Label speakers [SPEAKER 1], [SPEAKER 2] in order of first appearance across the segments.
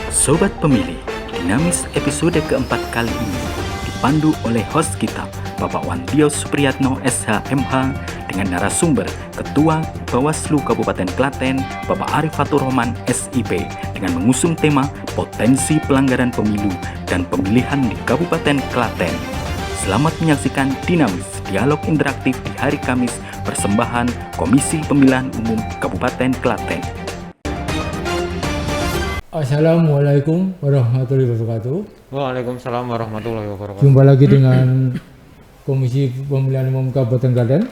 [SPEAKER 1] Sobat Pemilih, Dinamis episode keempat kali ini dipandu oleh host kita, Bapak Wandyo Supriyatno SHMH, dengan narasumber Ketua Bawaslu Kabupaten Klaten, Bapak Arifatur Rahman SIP, dengan mengusung tema potensi pelanggaran pemilu dan pemilihan di Kabupaten Klaten. Selamat menyaksikan Dinamis, dialog interaktif di hari Kamis, persembahan Komisi Pemilihan Umum Kabupaten Klaten.
[SPEAKER 2] Assalamualaikum warahmatullahi wabarakatuh.
[SPEAKER 3] Waalaikumsalam warahmatullahi wabarakatuh.
[SPEAKER 2] Jumpa lagi dengan Komisi Pemilihan Umum Kabupaten Klaten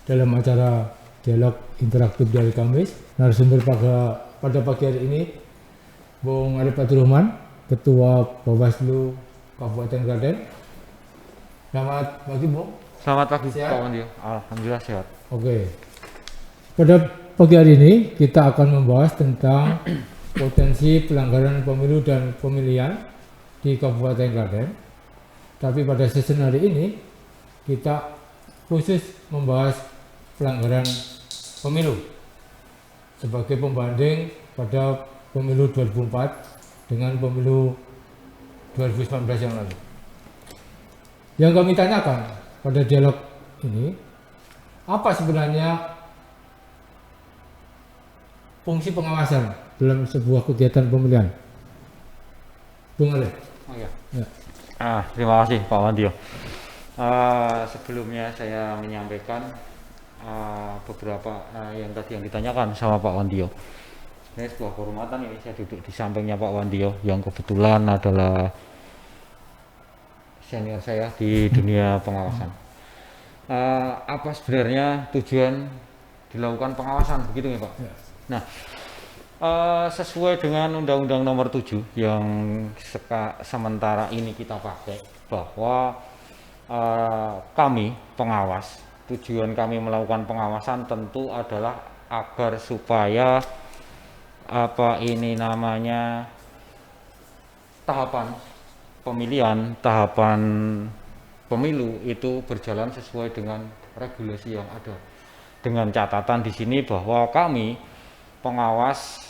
[SPEAKER 2] dalam acara dialog interaktif di hari Kamis. Narasumber pada pagi hari ini Bung Arifatur Rahman, Ketua Bawaslu Kabupaten Klaten. Selamat pagi, Bung.
[SPEAKER 3] Selamat pagi,
[SPEAKER 2] Sehat?
[SPEAKER 3] Pak Wandyo. Alhamdulillah sehat.
[SPEAKER 2] Oke. Pada pagi hari ini kita akan membahas tentang potensi pelanggaran pemilu dan pemilihan di Kabupaten Klaten. Tapi pada season hari ini kita khusus membahas pelanggaran pemilu sebagai pembanding pada pemilu 2004 dengan pemilu 2019 yang lalu. Yang kami tanyakan pada dialog ini, apa sebenarnya fungsi pengawasan dalam sebuah kegiatan pemilihan? Bung Ale.
[SPEAKER 3] Oh iya.
[SPEAKER 2] Ya.
[SPEAKER 3] Terima kasih Pak Wandyo. Sebelumnya saya menyampaikan beberapa yang tadi yang ditanyakan sama Pak Wandyo. Ini sebuah kehormatan ini saya duduk di sampingnya Pak Wandyo yang kebetulan adalah senior saya di dunia pengawasan. Apa sebenarnya tujuan dilakukan pengawasan, begitu ya Pak?
[SPEAKER 2] Ya.
[SPEAKER 3] Nah, sesuai dengan Undang-Undang Nomor 7 yang sementara ini kita pakai, bahwa kami pengawas, tujuan kami melakukan pengawasan tentu adalah agar supaya tahapan pemilihan, tahapan pemilu itu berjalan sesuai dengan regulasi yang ada. Dengan catatan di sini bahwa kami pengawas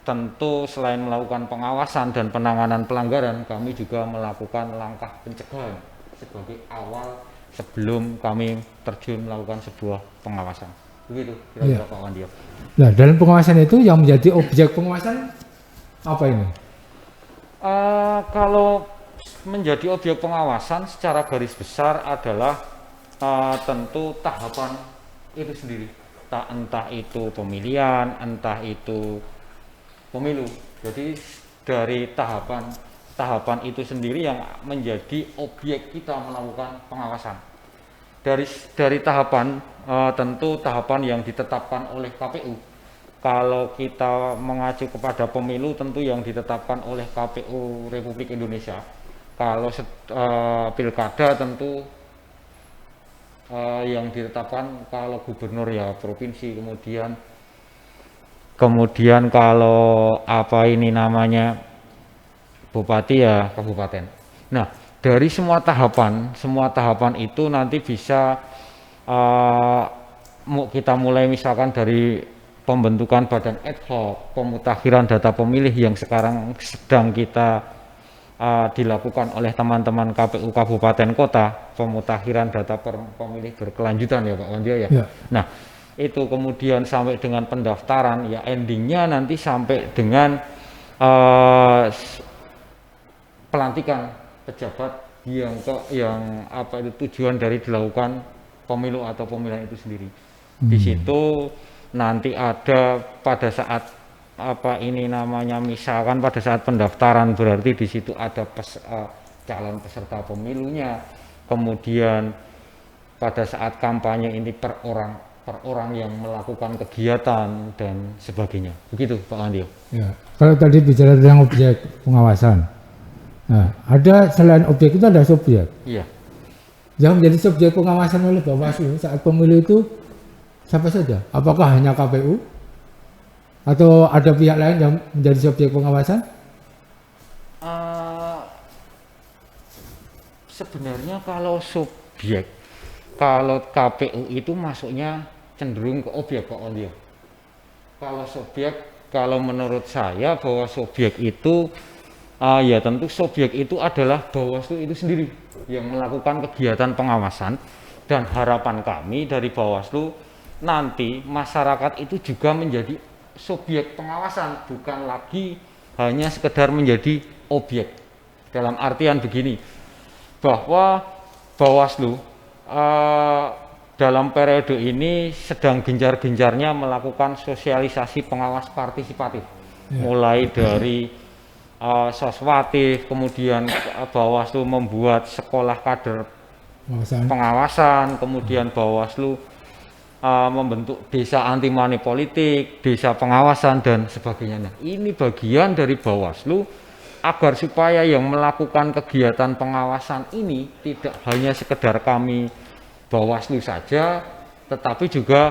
[SPEAKER 3] tentu selain melakukan pengawasan dan penanganan pelanggaran, kami juga melakukan langkah pencegahan sebagai awal sebelum kami terjun melakukan sebuah pengawasan. Begitu kira-kira Pak Wandyo.
[SPEAKER 2] Nah, dalam pengawasan itu yang menjadi objek pengawasan apa ini?
[SPEAKER 3] Kalau menjadi objek pengawasan secara garis besar adalah tentu tahapan itu sendiri, entah itu pemilihan, entah itu pemilu. Jadi dari tahapan itu sendiri yang menjadi objek kita melakukan pengawasan. Dari tahapan tentu tahapan yang ditetapkan oleh KPU. Kalau kita mengacu kepada pemilu, tentu yang ditetapkan oleh KPU Republik Indonesia. Kalau pilkada tentu yang ditetapkan kalau gubernur ya provinsi, kemudian kalau bupati ya kabupaten. Nah, dari semua tahapan itu nanti bisa kita mulai misalkan dari pembentukan badan ad hoc, pemutakhiran data pemilih yang sekarang sedang kita dilakukan oleh teman-teman KPU Kabupaten Kota, pemutakhiran data pemilih berkelanjutan ya Pak Wandyo ya.
[SPEAKER 2] Ya.
[SPEAKER 3] Nah, itu kemudian sampai dengan pendaftaran, ya endingnya nanti sampai dengan pelantikan pejabat yang tujuan dari dilakukan pemilu atau pemilihan itu sendiri. Di situ nanti ada pada saat misalkan pada saat pendaftaran, berarti di situ ada calon peserta pemilunya, kemudian pada saat kampanye ini per orang yang melakukan kegiatan dan sebagainya. Begitu Pak Wandyo.
[SPEAKER 2] Ya. Kalau tadi bicara tentang objek pengawasan, nah, ada selain objek itu ada subjek.
[SPEAKER 3] Iya.
[SPEAKER 2] Yang menjadi subjek pengawasan oleh Bawaslu saat pemilu itu siapa saja? Apakah hanya KPU atau ada pihak lain yang menjadi subjek pengawasan?
[SPEAKER 3] Sebenarnya kalau kalau KPU itu masuknya cenderung ke objek Pak Wandyo. kalau menurut saya bahwa subjek itu ya tentu subjek itu adalah Bawaslu itu sendiri yang melakukan kegiatan pengawasan, dan harapan kami dari Bawaslu nanti masyarakat itu juga menjadi subjek pengawasan, bukan lagi hanya sekedar menjadi objek. Dalam artian begini, bahwa Bawaslu dalam periode ini sedang gencar-gencarnya melakukan sosialisasi pengawas partisipatif, mulai dari soswatif, kemudian Bawaslu membuat sekolah kader pengawasan, kemudian Bawaslu membentuk desa anti money politik, desa pengawasan, dan sebagainya. Nah, ini bagian dari Bawaslu agar supaya yang melakukan kegiatan pengawasan ini tidak hanya sekedar kami Bawaslu saja, tetapi juga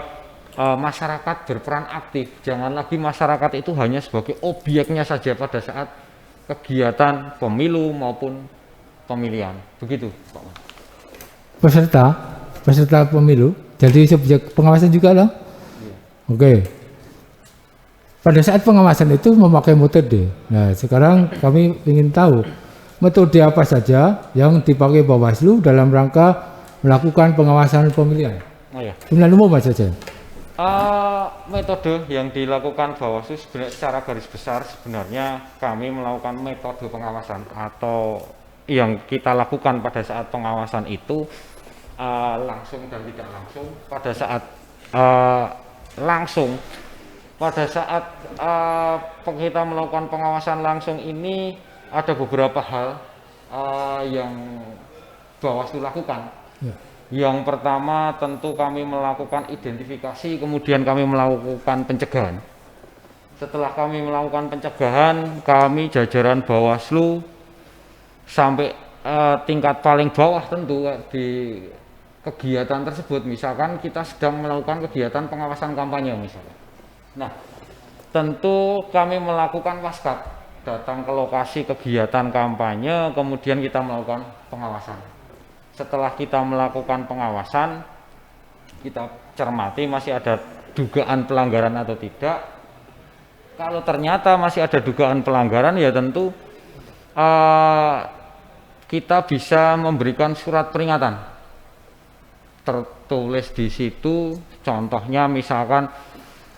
[SPEAKER 3] masyarakat berperan aktif. Jangan lagi masyarakat itu hanya sebagai objeknya saja pada saat kegiatan pemilu maupun pemilihan. Begitu, Pak. Peserta pemilu jadi subjek pengawasan juga loh. Iya. Oke. Pada saat pengawasan itu memakai metode. Nah, sekarang kami ingin tahu metode apa saja yang dipakai Bawaslu dalam rangka melakukan pengawasan pemilihan. Oh ya.
[SPEAKER 2] Pemilihan umum saja.
[SPEAKER 3] Metode yang dilakukan Bawaslu secara garis besar sebenarnya kami melakukan metode pengawasan, atau yang kita lakukan pada saat pengawasan itu langsung dan tidak langsung. Pada saat langsung, pada saat kita melakukan pengawasan langsung ini ada beberapa hal yang Bawaslu lakukan. Ya. Yang pertama tentu kami melakukan identifikasi, kemudian kami melakukan pencegahan. Setelah kami melakukan pencegahan, kami jajaran Bawaslu sampai tingkat paling bawah tentu di kegiatan tersebut. Misalkan kita sedang melakukan kegiatan pengawasan kampanye misalnya. Nah, tentu kami melakukan waskat, datang ke lokasi kegiatan kampanye, kemudian kita melakukan pengawasan. Setelah kita melakukan pengawasan, kita cermati masih ada dugaan pelanggaran atau tidak. Kalau ternyata masih ada dugaan pelanggaran, ya tentu kita bisa memberikan surat peringatan tertulis di situ. Contohnya misalkan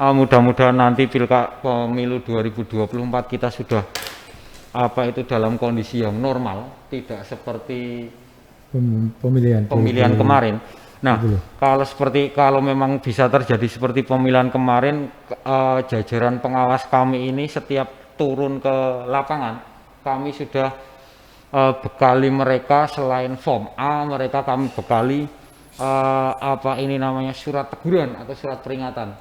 [SPEAKER 3] mudah-mudahan nanti pemilu 2024 kita sudah dalam kondisi yang normal, tidak seperti pemilihan kemarin. Nah, kalau memang bisa terjadi seperti pemilihan kemarin, jajaran pengawas kami ini setiap turun ke lapangan, kami sudah bekali mereka selain form A, kami bekali surat teguran atau surat peringatan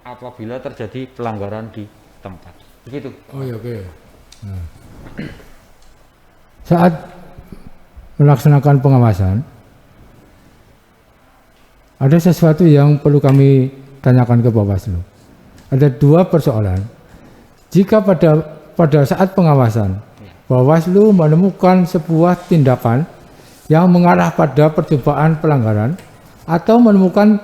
[SPEAKER 3] apabila terjadi pelanggaran di tempat. Begitu.
[SPEAKER 2] Oh iya, oke. Nah. Saat melaksanakan pengawasan, ada sesuatu yang perlu kami tanyakan ke Bawaslu. Ada dua persoalan. Jika pada saat pengawasan Bawaslu menemukan sebuah tindakan yang mengarah pada percobaan pelanggaran atau menemukan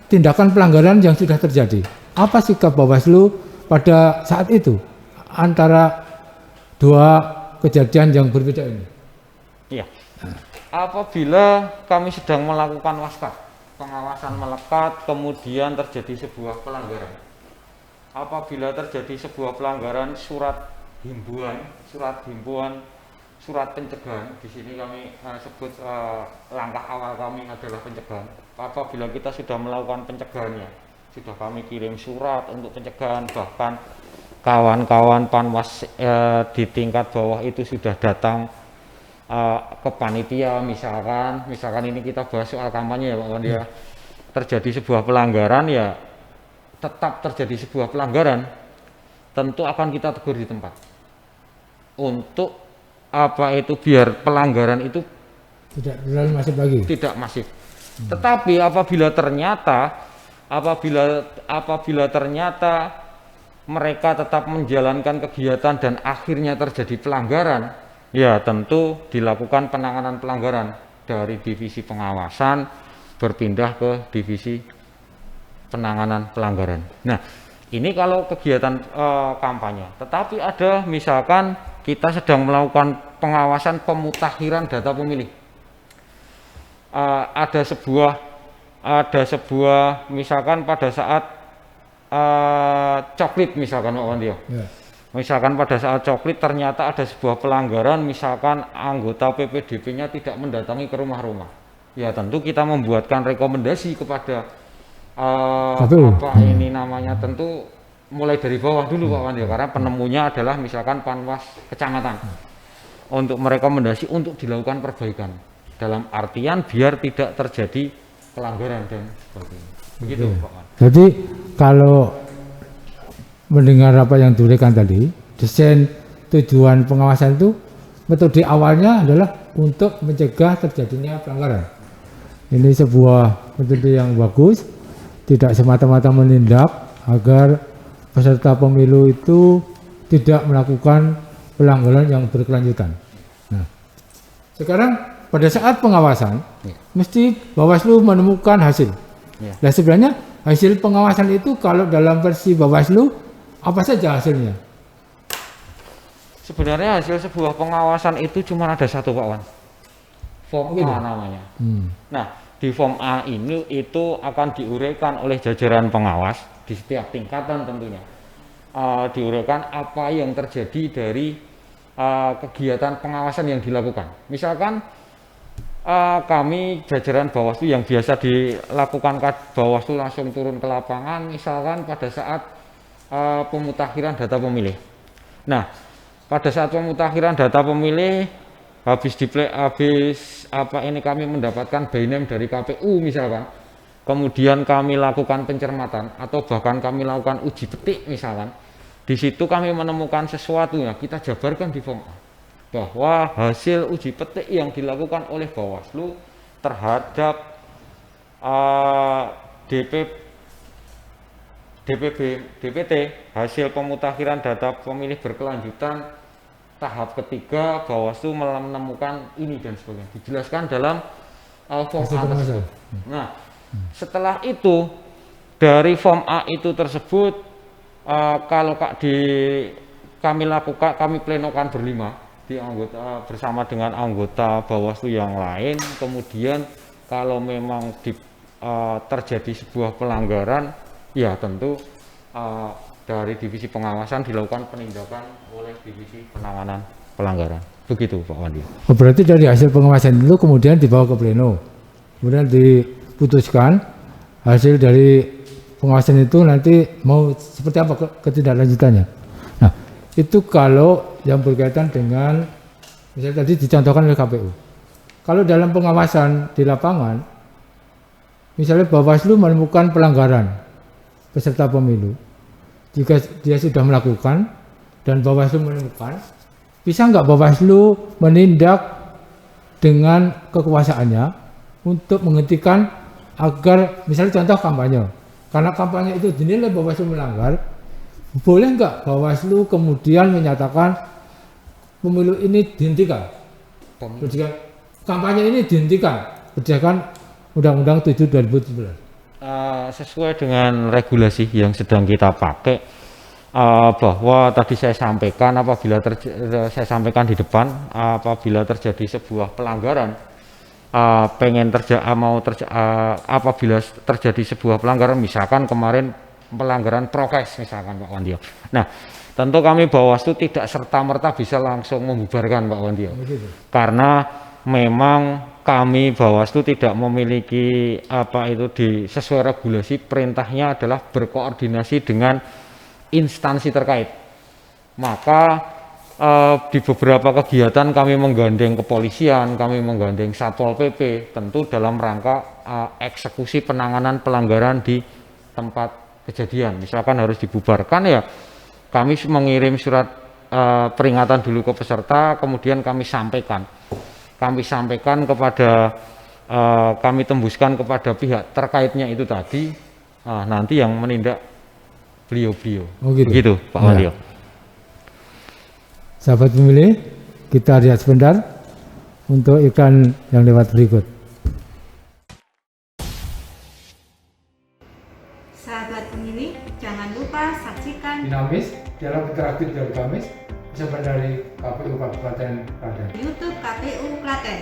[SPEAKER 2] tindakan pelanggaran yang sudah terjadi, apa sikap Bawaslu pada saat itu antara dua kejadian yang berbeda ini?
[SPEAKER 3] Iya. Apabila kami sedang melakukan waskat, pengawasan melekat, kemudian terjadi sebuah pelanggaran. Apabila terjadi sebuah pelanggaran, surat himbauan, surat pencegahan. Di sini kami sebut langkah awal kami adalah pencegahan. Apabila kita sudah melakukan pencegahannya, sudah kami kirim surat untuk pencegahan, bahkan kawan-kawan Panwas di tingkat bawah itu sudah datang ke panitia, misalkan ini kita bahas soal kampanye ya Pak Wandia. Terjadi sebuah pelanggaran, ya tetap terjadi sebuah pelanggaran, tentu akan kita tegur di tempat. Untuk biar pelanggaran itu
[SPEAKER 2] tidak terlalu masif lagi.
[SPEAKER 3] Tidak masif. Tetapi apabila ternyata mereka tetap menjalankan kegiatan dan akhirnya terjadi pelanggaran, ya tentu dilakukan penanganan pelanggaran dari divisi pengawasan berpindah ke divisi penanganan pelanggaran. Nah, Ini kalau kegiatan kampanye. Tetapi ada misalkan kita sedang melakukan pengawasan pemutakhiran data pemilih. Ada sebuah misalkan pada saat coklit misalkan Pak Wandyo.
[SPEAKER 2] Ya.
[SPEAKER 3] Misalkan pada saat coklit ternyata ada sebuah pelanggaran, misalkan anggota PPDP-nya tidak mendatangi ke rumah-rumah. Ya tentu kita membuatkan rekomendasi kepada apa ini namanya, tentu mulai dari bawah dulu Pak Wandyo, karena penemunya adalah misalkan Panwas kecamatan, untuk merekomendasi untuk dilakukan perbaikan dalam artian biar tidak terjadi pelanggaran dan sebagainya. Begitu Pak Wandyo.
[SPEAKER 2] Jadi kalau mendengar apa yang diberikan tadi, desain tujuan pengawasan itu metode awalnya adalah untuk mencegah terjadinya pelanggaran. Ini sebuah metode yang bagus, tidak semata-mata menindak agar peserta pemilu itu tidak melakukan pelanggaran yang berkelanjutan. Nah, sekarang pada saat pengawasan, mesti Bawaslu menemukan hasil. Nah, sebenarnya hasil pengawasan itu kalau dalam versi Bawaslu apa saja hasilnya?
[SPEAKER 3] Sebenarnya hasil sebuah pengawasan itu cuma ada satu Pak Wan. Form A namanya. Nah, di form A ini itu akan diuraikan oleh jajaran pengawas di setiap tingkatan tentunya. Diuraikan apa yang terjadi dari kegiatan pengawasan yang dilakukan. Misalkan kami jajaran Bawaslu yang biasa dilakukan Bawaslu langsung turun ke lapangan, misalkan pada saat pemutakhiran data pemilih. Nah, pada saat pemutakhiran data pemilih habis kami mendapatkan by name dari KPU misalkan, kemudian kami lakukan pencermatan atau bahkan kami lakukan uji petik misalkan, di situ kami menemukan sesuatu yang kita jabarkan di form A, bahwa hasil uji petik yang dilakukan oleh Bawaslu terhadap DPT hasil pemutakhiran data pemilih berkelanjutan tahap ketiga, Bawaslu menemukan ini dan sebagainya, dijelaskan dalam form A tersebut. Nah, setelah itu dari form A itu tersebut kalau kami plenokan berlima di anggota bersama dengan anggota Bawaslu yang lain, kemudian kalau memang terjadi sebuah pelanggaran, ya tentu dari divisi pengawasan dilakukan penindakan oleh divisi penanganan pelanggaran. Begitu Pak Wandi.
[SPEAKER 2] Oh, berarti dari hasil pengawasan itu kemudian dibawa ke pleno, kemudian diputuskan hasil dari pengawasan itu nanti mau seperti apa ketindaklanjutannya. Nah, itu kalau yang berkaitan dengan misalnya tadi dicontohkan oleh KPU. Kalau dalam pengawasan di lapangan, misalnya Bawaslu menemukan pelanggaran peserta pemilu, jika dia sudah melakukan dan Bawaslu menemukan, bisa nggak Bawaslu menindak dengan kekuasaannya untuk menghentikan agar misalnya contoh kampanye, karena kampanye itu dinilai Bawaslu melanggar, boleh nggak Bawaslu kemudian menyatakan pemilu ini dihentikan, kampanye ini dihentikan berdasarkan Undang-Undang 7 2017.
[SPEAKER 3] Sesuai dengan regulasi yang sedang kita pakai, bahwa tadi saya sampaikan saya sampaikan di depan, apabila terjadi sebuah pelanggaran, apabila terjadi sebuah pelanggaran, misalkan kemarin pelanggaran prokes misalkan Pak Wandio. Nah, tentu kami Bawaslu tidak serta-merta bisa langsung membubarkan Pak Wandio, karena memang kami Bawaslu tidak memiliki sesuai regulasi, perintahnya adalah berkoordinasi dengan instansi terkait. Maka di beberapa kegiatan kami menggandeng kepolisian, kami menggandeng Satpol PP, tentu dalam rangka eksekusi penanganan pelanggaran di tempat kejadian. Misalkan harus dibubarkan, ya kami mengirim surat peringatan dulu ke peserta, kemudian kami sampaikan kepada kami tembuskan kepada pihak terkaitnya itu tadi, nanti yang menindak beliau-beliau.
[SPEAKER 2] Oh, gitu.
[SPEAKER 3] Begitu Pak Walio.
[SPEAKER 2] Sahabat pemilih, kita lihat sebentar untuk iklan yang lewat berikut.
[SPEAKER 4] Sahabat pemilih, jangan lupa
[SPEAKER 2] dinamis, dialog interaktif dari Kamis, disebar dari KPU Kabupaten Klaten.
[SPEAKER 4] YouTube KPU Klaten.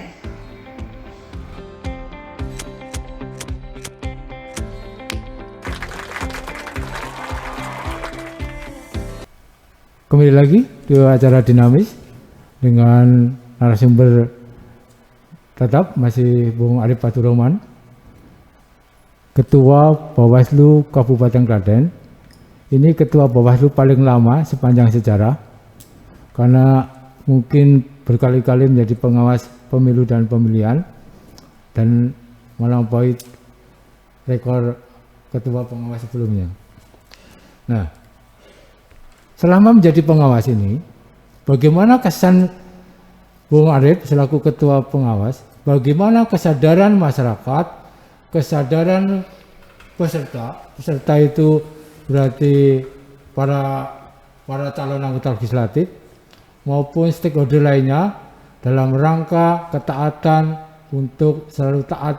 [SPEAKER 2] Kembali lagi di acara dinamis dengan narasumber tetap masih Bung Arif Paturoman, Ketua Bawaslu Kabupaten Klaten. Ini Ketua Bawaslu paling lama sepanjang sejarah karena mungkin berkali-kali menjadi pengawas pemilu dan pemilihan dan melampaui rekor Ketua pengawas sebelumnya. Nah, selama menjadi pengawas ini, bagaimana kesan Bung Arif selaku Ketua Pengawas, bagaimana kesadaran masyarakat, kesadaran peserta itu berarti para calon anggota legislatif maupun stakeholder lainnya dalam rangka ketaatan untuk selalu taat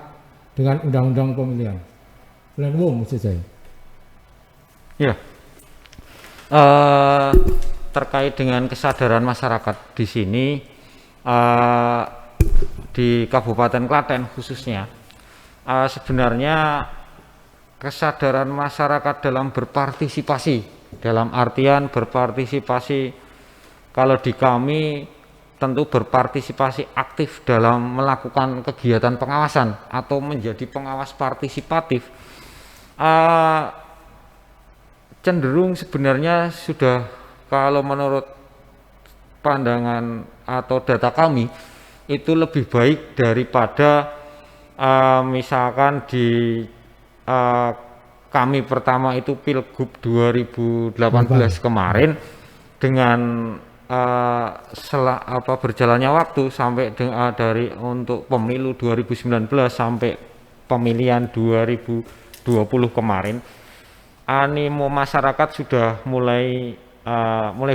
[SPEAKER 2] dengan undang-undang pemilihan. Pemilihan umum maksud saya.
[SPEAKER 3] Ya. Terkait dengan kesadaran masyarakat di sini di Kabupaten Klaten khususnya, sebenarnya kesadaran masyarakat dalam berpartisipasi, dalam artian berpartisipasi, kalau di kami tentu berpartisipasi aktif dalam melakukan kegiatan pengawasan atau menjadi pengawas partisipatif, cenderung sebenarnya sudah, kalau menurut pandangan atau data kami itu lebih baik daripada misalkan di kami pertama itu Pilgub 2018 kemarin dengan berjalannya waktu sampai dari untuk pemilu 2019 sampai pemilihan 2020 kemarin, animo masyarakat sudah mulai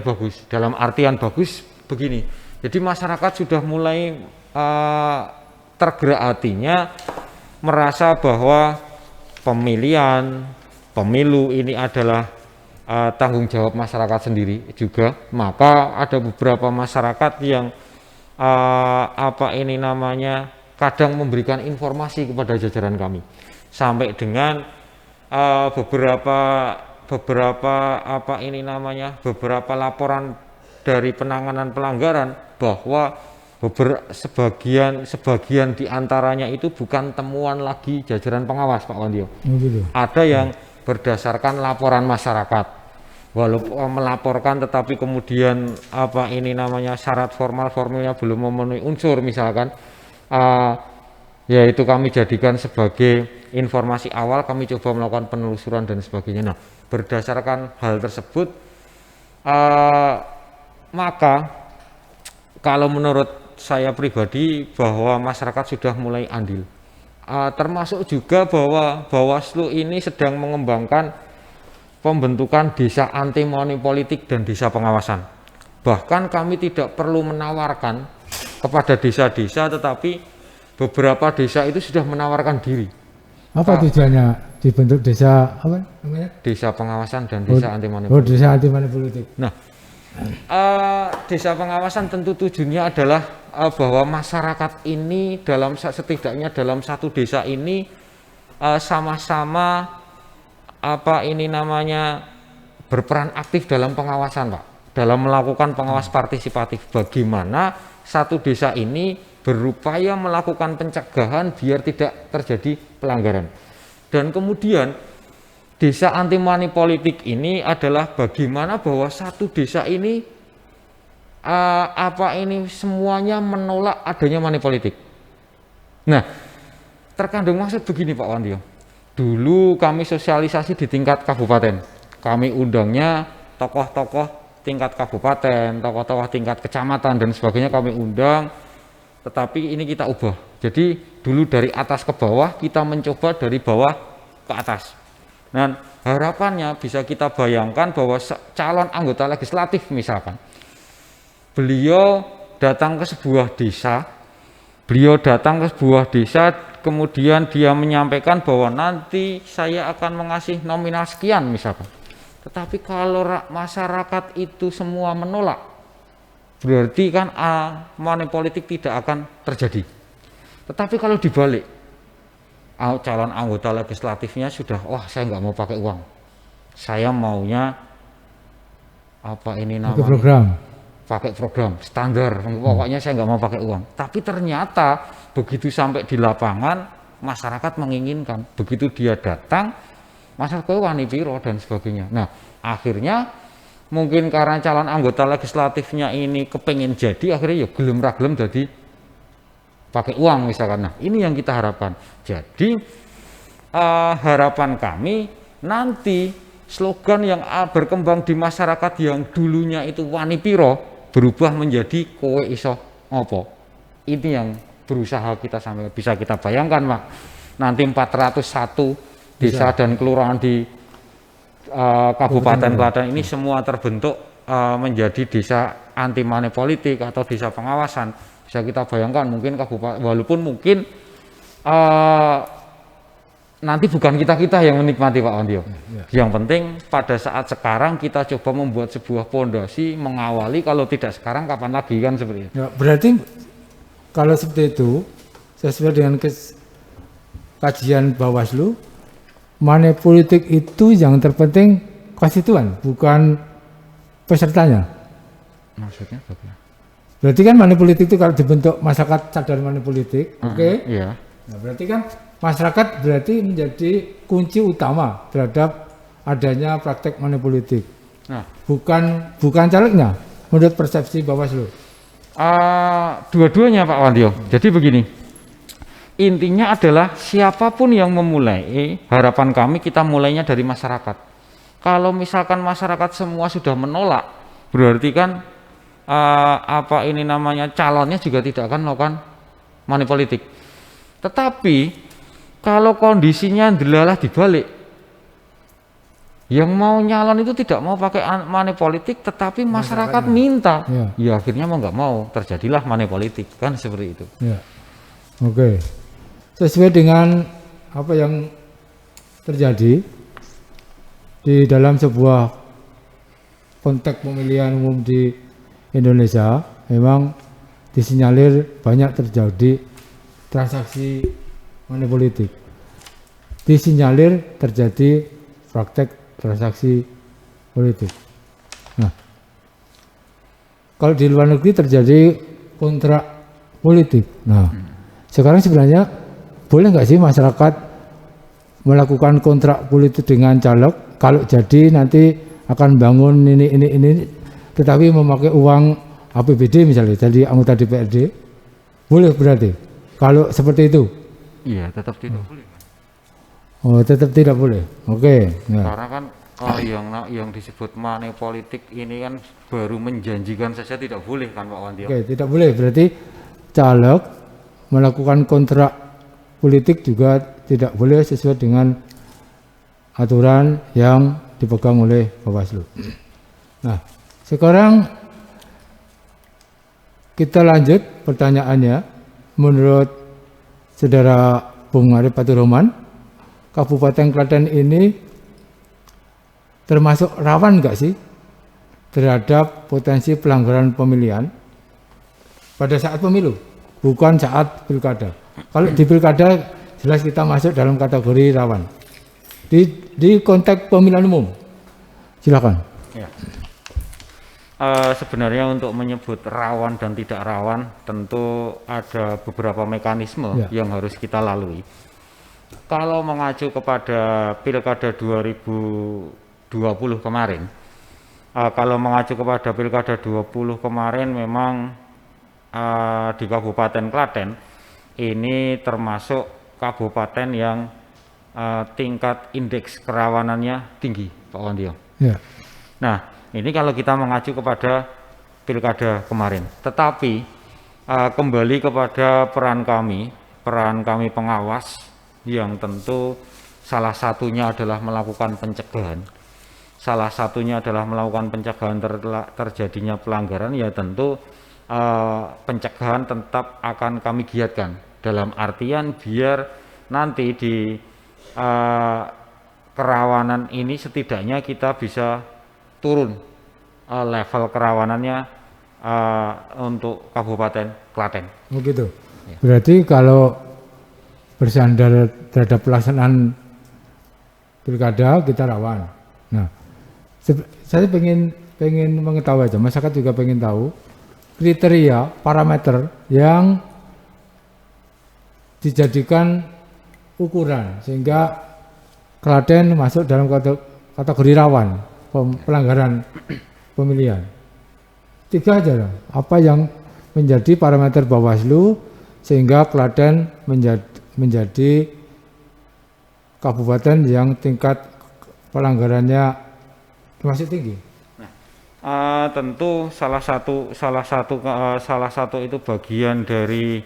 [SPEAKER 3] bagus. Dalam artian bagus begini, jadi masyarakat sudah mulai tergerak hatinya, merasa bahwa pemilu ini adalah tanggung jawab masyarakat sendiri juga. Maka ada beberapa masyarakat yang kadang memberikan informasi kepada jajaran kami, sampai dengan beberapa laporan dari penanganan pelanggaran bahwa sebagian diantaranya itu bukan temuan lagi jajaran pengawas, Pak Wandyo. Ada yang berdasarkan laporan masyarakat, walaupun melaporkan tetapi kemudian syarat formilnya belum memenuhi unsur misalkan, yaitu kami jadikan sebagai informasi awal, kami coba melakukan penelusuran dan sebagainya. Nah, berdasarkan hal tersebut, maka kalau menurut saya pribadi bahwa masyarakat sudah mulai andil, termasuk juga bahwa Bawaslu ini sedang mengembangkan pembentukan desa anti money politik dan desa pengawasan. Bahkan kami tidak perlu menawarkan kepada desa-desa, tetapi beberapa desa itu sudah menawarkan diri.
[SPEAKER 2] Apa tujuannya dibentuk desa apa namanya?
[SPEAKER 3] Desa pengawasan dan desa anti money politik.
[SPEAKER 2] Desa anti money politik.
[SPEAKER 3] Nah, desa pengawasan tentu tujuannya adalah bahwa masyarakat ini setidaknya dalam satu desa ini sama-sama berperan aktif dalam pengawasan, Pak, dalam melakukan pengawas partisipatif. Bagaimana satu desa ini berupaya melakukan pencegahan biar tidak terjadi pelanggaran. Dan kemudian desa anti money politik ini adalah bagaimana bahwa satu desa ini semuanya menolak adanya money politik. Nah, terkandung maksud begini, Pak Wandyo. Dulu kami sosialisasi di tingkat kabupaten. Kami undangnya tokoh-tokoh tingkat kabupaten, tokoh-tokoh tingkat kecamatan dan sebagainya kami undang. Tetapi ini kita ubah. Jadi dulu dari atas ke bawah, kita mencoba dari bawah ke atas. Dan harapannya bisa kita bayangkan bahwa calon anggota legislatif misalkan, beliau datang ke sebuah desa, kemudian dia menyampaikan bahwa nanti saya akan mengasih nominal sekian misalkan. Tetapi kalau masyarakat itu semua menolak, berarti kan money politik tidak akan terjadi. Tetapi kalau dibalik, calon anggota legislatifnya sudah, wah saya nggak mau pakai uang, saya maunya apa ini namanya, pakai program standar, pokoknya saya nggak mau pakai uang. Tapi ternyata begitu sampai di lapangan, masyarakat menginginkan, begitu dia datang, masyarakat wani piro dan sebagainya. Nah akhirnya mungkin karena calon anggota legislatifnya ini kepengen jadi, akhirnya ya gelem raglem jadi pakai uang misalkan. Nah ini yang kita harapkan. Jadi harapan kami nanti slogan yang berkembang di masyarakat yang dulunya itu wani piro berubah menjadi kowe iso ngopo. Ini yang berusaha kita sampai bisa kita bayangkan, Pak. Nanti 401 desa dan kelurahan di Kabupaten Klaten ini semua terbentuk menjadi desa anti money politik atau desa pengawasan. Bisa kita bayangkan mungkin kabupaten, walaupun mungkin nanti bukan kita yang menikmati, Pak Wandio. Yang penting pada saat sekarang kita coba membuat sebuah pondasi mengawali, kalau tidak sekarang kapan lagi kan seperti itu.
[SPEAKER 2] Ya, berarti kalau seperti itu sesuai dengan kajian Bawaslu, money politik itu yang terpenting konstituen, bukan pesertanya.
[SPEAKER 3] Maksudnya bagaimana?
[SPEAKER 2] Berarti kan money politik itu kalau dibentuk masyarakat sadar money politik, oke?
[SPEAKER 3] Iya.
[SPEAKER 2] Nah, berarti kan masyarakat berarti menjadi kunci utama terhadap adanya praktek money politik.
[SPEAKER 3] Nah,
[SPEAKER 2] bukan calegnya menurut persepsi Bawaslu.
[SPEAKER 3] Dua-duanya Pak Wandio. Jadi begini, intinya adalah siapapun yang memulai, harapan kami kita mulainya dari masyarakat. Kalau misalkan masyarakat semua sudah menolak, berarti kan apa ini namanya, calonnya juga tidak akan melakukan money politik. Tetapi kalau kondisinya delalah dibalik, yang mau nyalon itu tidak mau pakai money politik, tetapi masyarakat minta, ya akhirnya mau nggak mau terjadilah money politik, kan seperti itu.
[SPEAKER 2] Ya. Oke. Sesuai dengan apa yang terjadi di dalam sebuah konteks pemilihan umum di Indonesia, memang disinyalir banyak terjadi transaksi money politik. Disinyalir terjadi praktek transaksi politik. Nah, kalau di luar negeri terjadi kontrak politik. Nah, sekarang sebenarnya boleh nggak sih masyarakat melakukan kontrak politik dengan caleg? Kalau jadi nanti akan bangun ini, tetapi memakai uang APBD misalnya, jadi anggota DPRD, boleh berarti? Kalau seperti itu?
[SPEAKER 3] Iya, tetap tidak boleh.
[SPEAKER 2] Oh, tetap tidak boleh. Oke. Ya.
[SPEAKER 3] Karena kan yang disebut money politik ini kan baru menjanjikan saja tidak boleh kan Pak Wandio.
[SPEAKER 2] Oke, tidak boleh. Berarti caleg melakukan kontrak politik juga tidak boleh sesuai dengan aturan yang dipegang oleh Bawaslu. Nah, sekarang kita lanjut pertanyaannya. Menurut Saudara Bung Arif Fathur-Rahman, Kabupaten Klaten ini termasuk rawan nggak sih terhadap potensi pelanggaran pemilihan pada saat pemilu, bukan saat pilkada. Kalau di pilkada jelas kita masuk dalam kategori rawan. Di konteks pemilihan umum, silakan.
[SPEAKER 3] Ya. Sebenarnya untuk menyebut rawan dan tidak rawan tentu ada beberapa mekanisme yang harus kita lalui. Kalau mengacu kepada pilkada 2020 kemarin, kalau mengacu kepada pilkada 20 kemarin memang di Kabupaten Klaten ini termasuk kabupaten yang tingkat indeks kerawanannya tinggi, Pak Wandio.
[SPEAKER 2] Ya.
[SPEAKER 3] Nah, ini kalau kita mengacu kepada pilkada kemarin. Tetapi kembali kepada peran kami pengawas, yang tentu salah satunya adalah melakukan pencegahan. Salah satunya adalah melakukan pencegahan terjadinya pelanggaran, ya tentu pencegahan tetap akan kami giatkan. Dalam artian biar nanti di kerawanan ini setidaknya kita bisa turun level kerawanannya untuk Kabupaten Klaten.
[SPEAKER 2] Oh gitu. Berarti kalau bersandar terhadap pelaksanaan pilkada kita rawan. Nah, saya pengen mengetahui aja, masyarakat juga pengen tahu kriteria parameter yang dijadikan ukuran sehingga Klaten masuk dalam kategori rawan pelanggaran pemilihan. 3 aja lah. Apa yang menjadi parameter Bawaslu sehingga Klaten menjadi kabupaten yang tingkat pelanggarannya masih tinggi.
[SPEAKER 3] Tentu salah satu itu bagian dari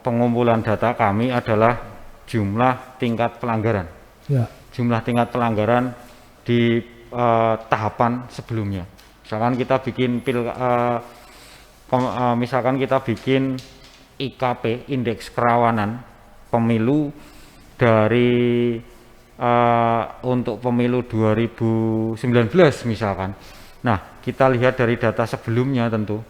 [SPEAKER 3] pengumpulan data kami adalah jumlah tingkat pelanggaran.
[SPEAKER 2] Ya.
[SPEAKER 3] Jumlah tingkat pelanggaran di tahapan sebelumnya. Misalkan kita bikin IKP, indeks kerawanan pemilu dari untuk pemilu 2019 misalkan. Nah, kita lihat dari data sebelumnya tentu,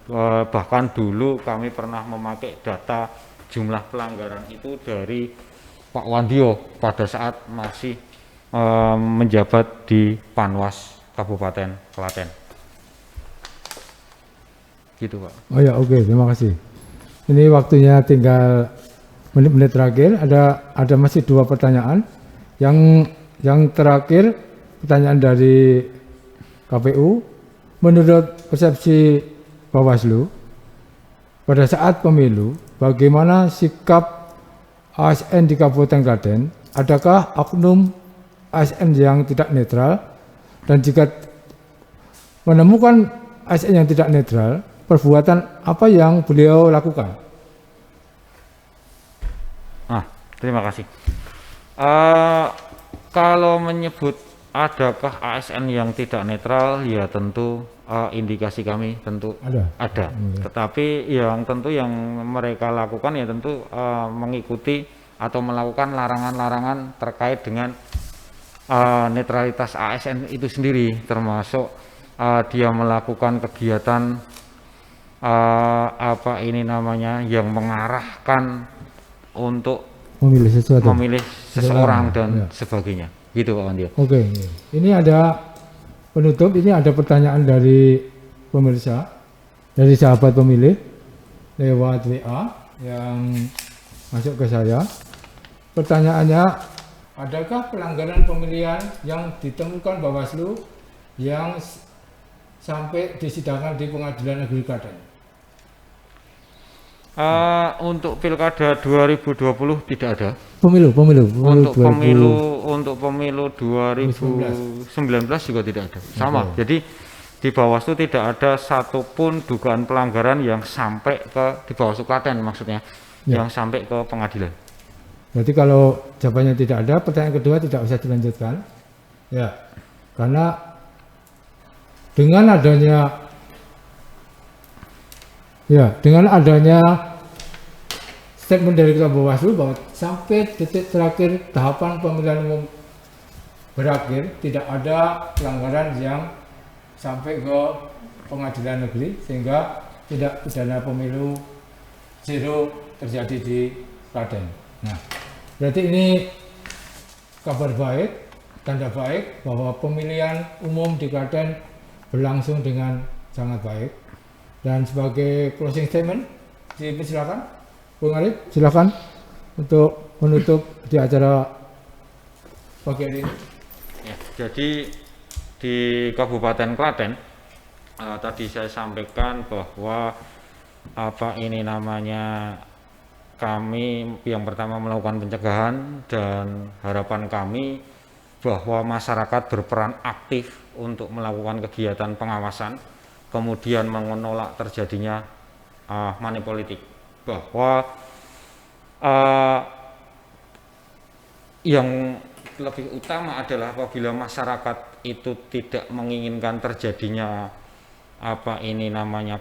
[SPEAKER 3] bahkan dulu kami pernah memakai data jumlah pelanggaran itu dari Pak Wandio pada saat masih menjabat di Panwas Kabupaten Klaten. Gitu Pak.
[SPEAKER 2] Oh ya, oke, terima kasih. Ini waktunya tinggal menit-menit terakhir. Ada masih 2 pertanyaan. Yang terakhir pertanyaan dari KPU, menurut persepsi Bawaslu pada saat pemilu, bagaimana sikap ASN di Kabupaten Klaten? Adakah oknum ASN yang tidak netral? Dan jika menemukan ASN yang tidak netral, perbuatan apa yang beliau lakukan?
[SPEAKER 3] Terima kasih. Kalau menyebut adakah ASN yang tidak netral, ya tentu indikasi kami tentu ada. Tetapi yang tentu yang mereka lakukan ya tentu mengikuti atau melakukan larangan-larangan terkait dengan netralitas ASN itu sendiri, termasuk dia melakukan kegiatan yang mengarahkan untuk memilih seseorang dan sebagainya, gitu Pak Wandio.
[SPEAKER 2] Oke, ini ada penutup, ini ada pertanyaan dari pemirsa, dari sahabat pemilih lewat WA yang masuk ke saya. Pertanyaannya, adakah pelanggaran pemilihan yang ditemukan Bawaslu yang sampai disidangkan di Pengadilan Negeri Klaten?
[SPEAKER 3] Untuk pilkada 2020 tidak ada.
[SPEAKER 2] Pemilu
[SPEAKER 3] Untuk pemilu 2019 juga tidak ada. Sama. Jadi di Bawaslu tidak ada satupun dugaan pelanggaran yang sampai di Bawaslu Klaten maksudnya, yang sampai ke pengadilan.
[SPEAKER 2] Berarti kalau jawabannya tidak ada, pertanyaan kedua tidak usah dilanjutkan. Ya, karena dengan adanya statement dari Ketua Bawaslu bahwa sampai detik terakhir tahapan pemilihan umum berakhir tidak ada pelanggaran yang sampai ke pengadilan negeri sehingga tidak pidana pemilu zero terjadi di Klaten. Nah, berarti ini kabar baik, tanda baik bahwa pemilihan umum di Klaten berlangsung dengan sangat baik. Dan sebagai closing statement, silakan. Bung Arif, silakan untuk menutup di acara pagi hari ini.
[SPEAKER 3] Ya, jadi di Kabupaten Klaten tadi saya sampaikan bahwa kami yang pertama melakukan pencegahan, dan harapan kami bahwa masyarakat berperan aktif untuk melakukan kegiatan pengawasan, kemudian menolak terjadinya money politik. Bahwa yang lebih utama adalah apabila masyarakat itu tidak menginginkan terjadinya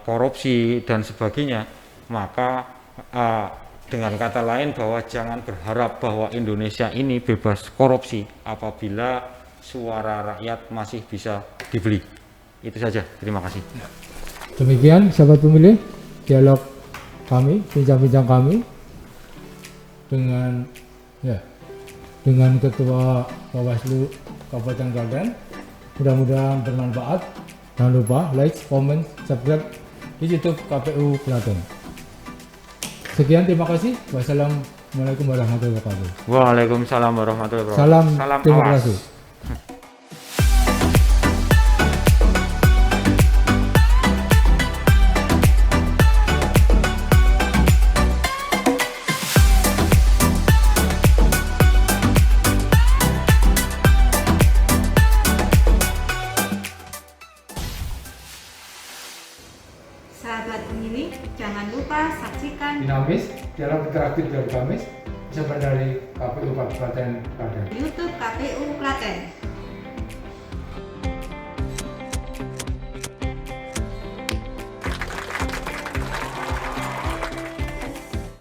[SPEAKER 3] korupsi dan sebagainya, maka Dengan kata lain bahwa jangan berharap bahwa Indonesia ini bebas korupsi apabila suara rakyat masih bisa dibeli. Itu saja, terima kasih.
[SPEAKER 2] Demikian sahabat pemilih, dialog kami, bincang-bincang kami dengan Ketua Bawaslu Kabupaten Klaten. Mudah-mudahan bermanfaat. Jangan lupa like, comment, subscribe di YouTube KPU Klaten. Sekian, terima kasih. Wassalamualaikum warahmatullahi wabarakatuh.
[SPEAKER 3] Waalaikumsalam warahmatullahi wabarakatuh.
[SPEAKER 2] Salam demokrasi.
[SPEAKER 4] Sahabat pemilih, jangan lupa saksikan
[SPEAKER 2] Dinamis, dialog interaktif dari Kamis, sebenarnya dari KPU Kabupaten Klaten.
[SPEAKER 4] YouTube KPU Klaten.